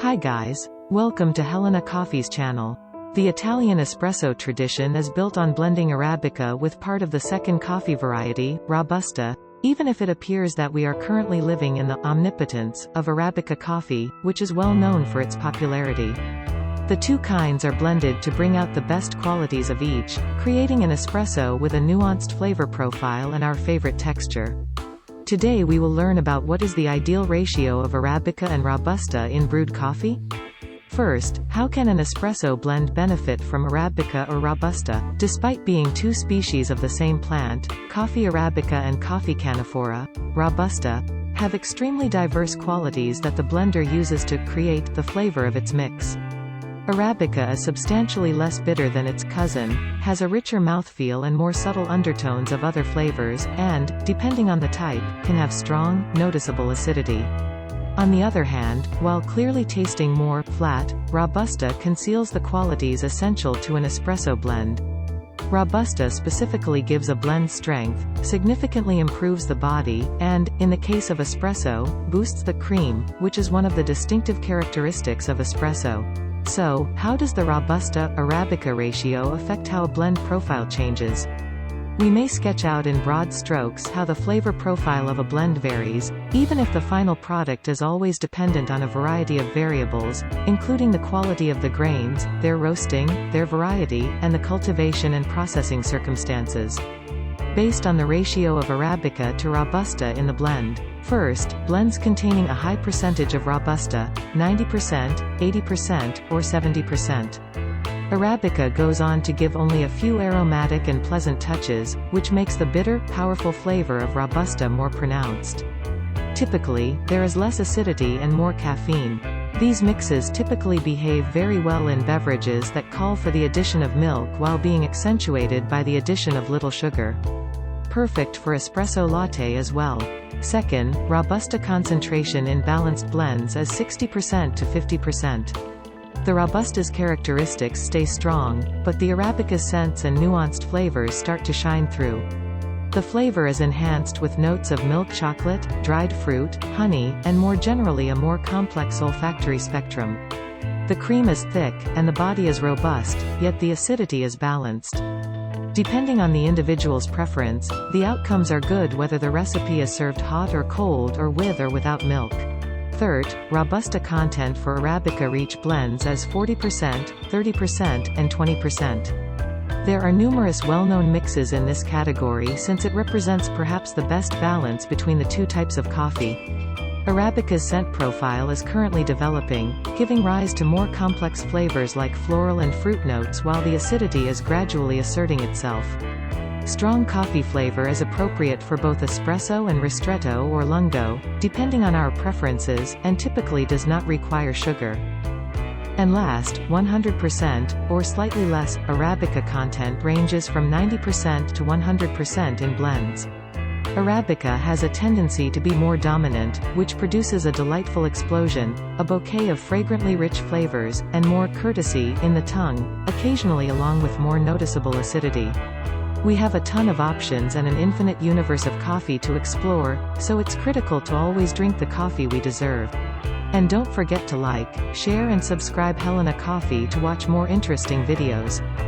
Hi guys. Welcome to Helena Coffee's channel. The Italian espresso tradition is built on blending Arabica with part of the second coffee variety, Robusta, even if it appears that we are currently living in the omnipotence of Arabica coffee, which is well known for its popularity. The two kinds are blended to bring out the best qualities of each, creating an espresso with a nuanced flavor profile and our favorite texture. Today we will learn about what is the ideal ratio of Arabica and Robusta in brewed coffee. First, how can an espresso blend benefit from Arabica or Robusta? Despite being two species of the same plant, coffee Arabica and coffee Canephora, Robusta, have extremely diverse qualities that the blender uses to create the flavor of its mix. Arabica is substantially less bitter than its cousin, has a richer mouthfeel and more subtle undertones of other flavors, and, depending on the type, can have strong, noticeable acidity. On the other hand, while clearly tasting more flat, Robusta conceals the qualities essential to an espresso blend. Robusta specifically gives a blend strength, significantly improves the body, and, in the case of espresso, boosts the cream, which is one of the distinctive characteristics of espresso. So, how does the Robusta-Arabica ratio affect how a blend profile changes? We may sketch out in broad strokes how the flavor profile of a blend varies, even if the final product is always dependent on a variety of variables, including the quality of the grains, their roasting, their variety, and the cultivation and processing circumstances. Based on the ratio of Arabica to Robusta in the blend. First, blends containing a high percentage of Robusta, 90%, 80%, or 70%. Arabica goes on to give only a few aromatic and pleasant touches, which makes the bitter, powerful flavor of Robusta more pronounced. Typically, there is less acidity and more caffeine. These mixes typically behave very well in beverages that call for the addition of milk while being accentuated by the addition of little sugar. Perfect for espresso latte as well. Second, Robusta concentration in balanced blends is 60% to 50%. The Robusta's characteristics stay strong, but the Arabica's scents and nuanced flavors start to shine through. The flavor is enhanced with notes of milk chocolate, dried fruit, honey, and more generally a more complex olfactory spectrum. The cream is thick, and the body is robust, yet the acidity is balanced. Depending on the individual's preference, the outcomes are good whether the recipe is served hot or cold or with or without milk. Third, Robusta content for Arabica reach blends as 40%, 30%, and 20%. There are numerous well-known mixes in this category since it represents perhaps the best balance between the two types of coffee. Arabica's scent profile is currently developing, giving rise to more complex flavors like floral and fruit notes while the acidity is gradually asserting itself. Strong coffee flavor is appropriate for both espresso and ristretto or lungo, depending on our preferences, and typically does not require sugar. And last, 100%, or slightly less, Arabica content ranges from 90% to 100% in blends. Arabica has a tendency to be more dominant, which produces a delightful explosion, a bouquet of fragrantly rich flavors, and more courtesy in the tongue, occasionally along with more noticeable acidity. We have a ton of options and an infinite universe of coffee to explore, so it's critical to always drink the coffee we deserve. And don't forget to like, share and subscribe Helena Coffee to watch more interesting videos.